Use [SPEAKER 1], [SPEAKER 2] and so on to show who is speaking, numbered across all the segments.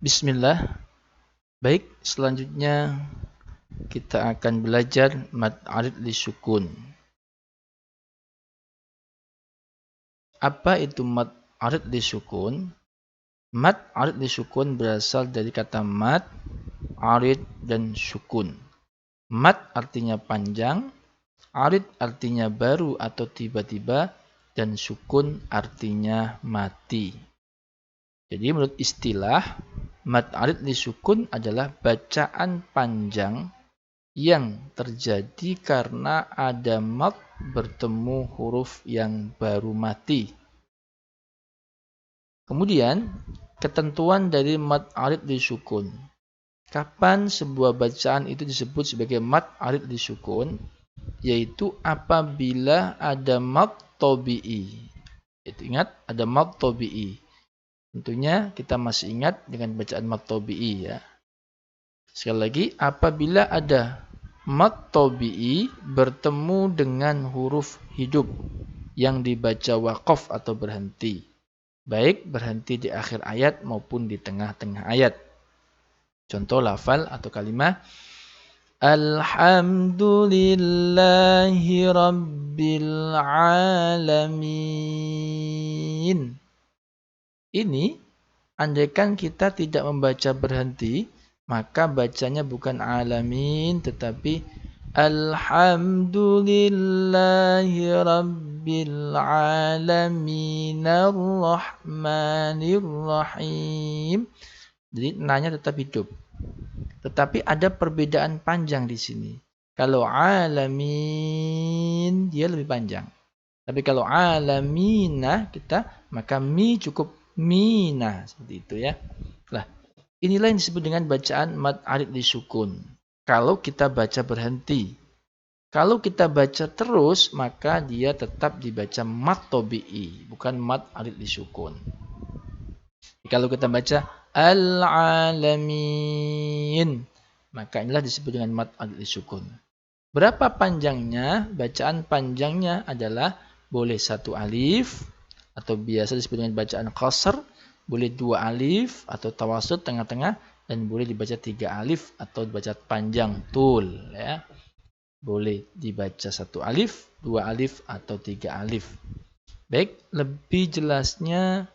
[SPEAKER 1] Bismillah. Baik, selanjutnya kita akan belajar mad arid lisukun. Apa itu mad arid lisukun? Mad arid lisukun berasal dari kata mad, arid, dan sukun. Mad artinya panjang, arid artinya baru atau tiba-tiba, dan sukun artinya mati. Jadi menurut istilah, mad arid lisukun adalah bacaan panjang yang terjadi karena ada mad bertemu huruf yang baru mati. Kemudian, ketentuan dari mad arid lisukun. Kapan sebuah bacaan itu disebut sebagai mad arid lisukun? Yaitu apabila ada mad tabi'i. Ingat, ada mad tabi'i. Tentunya kita masih ingat dengan bacaan mad tabi'i ya. Sekali lagi, apabila ada mad tabi'i bertemu dengan huruf hidup yang dibaca waqaf atau berhenti. Baik berhenti di akhir ayat maupun di tengah-tengah ayat. Contoh lafal atau kalimat Alhamdulillahi Rabbil Alamin. Ini, andaikan kita tidak membaca berhenti, maka bacanya bukan alamin, tetapi Alhamdulillahi Rabbil Alamin Ar-Rahmanir Rahim. Jadi nanya tetap hidup. Tetapi ada perbedaan panjang di sini. Kalau alamin dia lebih panjang. Tapi kalau alamina maka mi cukup mina seperti itu ya. Lah, inilah yang disebut dengan bacaan mad arid lisukun. Kalau kita baca berhenti. Kalau kita baca terus, maka dia tetap dibaca mad tabi'i, bukan mad arid lisukun. Kalau kita baca al-alamin, maka inilah disebut dengan mad arid lisukun. Berapa panjangnya? Bacaan panjangnya adalah boleh 1 alif, atau biasa disebut dengan bacaan qasr, boleh 2 alif atau tawasud tengah-tengah, dan boleh dibaca 3 alif atau dibaca panjang tul ya. Boleh dibaca 1 alif, 2 alif atau 3 alif. Baik, lebih jelasnya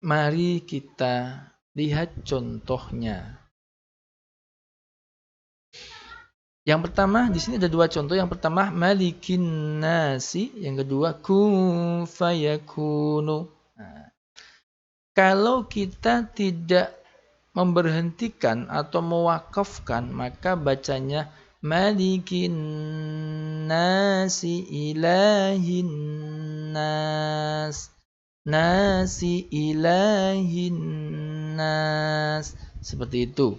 [SPEAKER 1] mari kita lihat contohnya. Yang pertama, di sini ada 2 contoh. Yang pertama, malikin nasi. Yang kedua, kun fayakunu. Nah, kalau kita tidak memberhentikan atau mewakafkan, maka bacanya malikin nasi ilahin nas. Nasi ilahin nas. Seperti itu.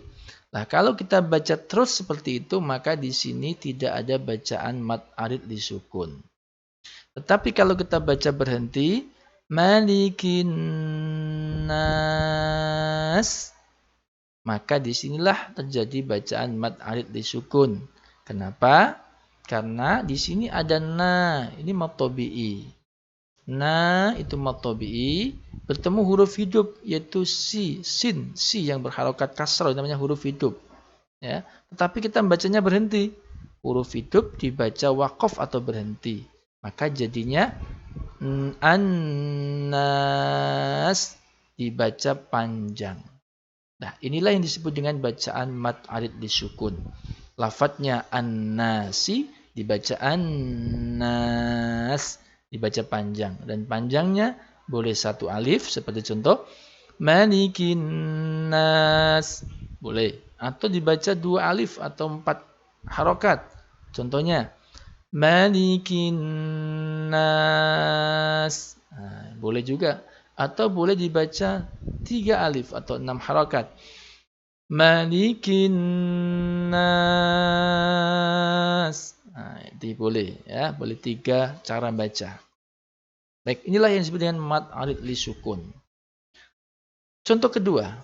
[SPEAKER 1] Nah, kalau kita baca terus seperti itu, maka di sini tidak ada bacaan mad arid lisukun. Tetapi kalau kita baca berhenti, malikin nas, maka disinilah terjadi bacaan mad arid lisukun. Kenapa? Karena di sini ada na, ini mad tabi'i. Na itu mad tabi'i, bertemu huruf hidup yaitu si, sin, si yang berharokat kasrah namanya huruf hidup. Ya, tetapi kita membacanya berhenti. Huruf hidup dibaca waqaf atau berhenti. Maka jadinya an-nas dibaca panjang. Nah, inilah yang disebut dengan bacaan mad arid lisukun. Lafadznya an-nasi dibaca an-nas, dibaca panjang, dan panjangnya boleh 1 alif seperti contoh malikin nas, boleh, atau dibaca 2 alif atau 4 harokat. Contohnya malikin nas, nah, boleh juga, atau boleh dibaca 3 alif atau 6 harokat. Malikin nas. Nah, itu boleh ya, boleh 3 cara baca. Baik, inilah yang disebut dengan mad arid lisukun. Contoh kedua,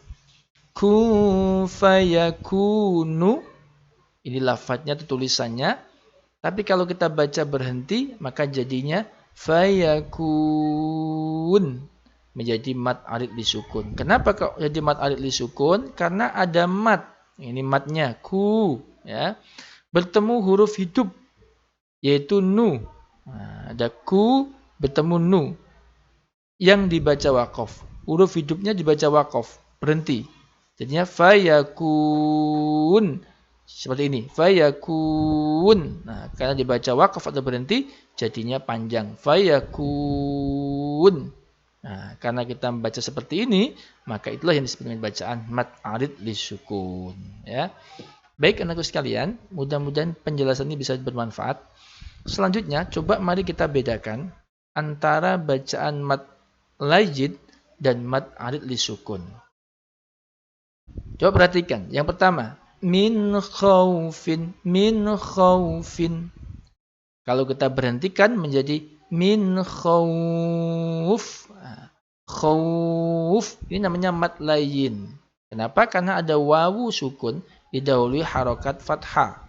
[SPEAKER 1] kun fayakunu. Ini lafadznya atau tulisannya. Tapi kalau kita baca berhenti, maka jadinya fayakun. menjadi mad arid disukun. Kenapa kok jadi mad arid disukun? Karena ada mad. Ini madnya ku, ya. Bertemu huruf hidup yaitu nu. Nah, ada ku bertemu nu yang dibaca waqaf. Huruf hidupnya dibaca waqaf, berhenti. Jadinya fayakun. Seperti ini, fayakun. Nah, karena dibaca waqaf atau berhenti, jadinya panjang. Fayakun. Nah, karena kita membaca seperti ini, maka itulah yang disebut dengan bacaan mad arid lisukun. Ya. Baik anakku sekalian, mudah-mudahan penjelasan ini bisa bermanfaat. Selanjutnya, coba mari kita bedakan antara bacaan mad layyin dan mad arid lisukun. Coba perhatikan. Yang pertama, min khaufin, min khaufin. Kalau kita berhentikan menjadi min khauf. Khauf ini namanya mad layyin. Kenapa? Karena ada wawu sukun didahului harokat fathah.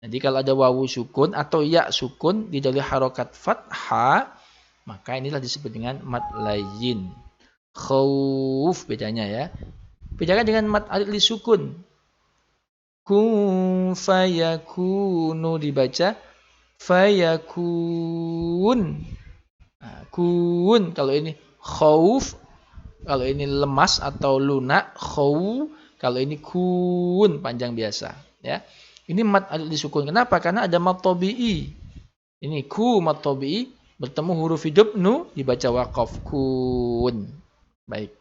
[SPEAKER 1] Jadi kalau ada wawu sukun atau ya sukun didahului harokat fathah, maka inilah disebut dengan mad layyin. Khauf bedanya ya. Bedakan dengan mad arid lisukun. Kun fayakunu dibaca fayakun. Nah, kun kalau ini khauf, kalau ini lemas atau lunak, khaw, kalau ini kun panjang biasa, ya. Ini mad arid disukun. Kenapa? Karena ada mad tabi'i. Ini ku mad tabi'i bertemu huruf hidup nu dibaca waqaf kun. Baik.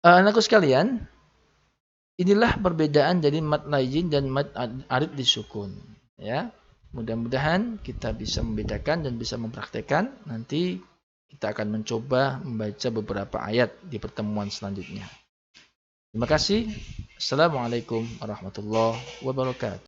[SPEAKER 1] Anakku sekalian, inilah perbedaan dari mad layyin dan mad arid disukun, ya. Mudah-mudahan kita bisa membedakan dan bisa mempraktekkan. Nanti kita akan mencoba membaca beberapa ayat di pertemuan selanjutnya. Terima kasih. Assalamualaikum warahmatullahi wabarakatuh.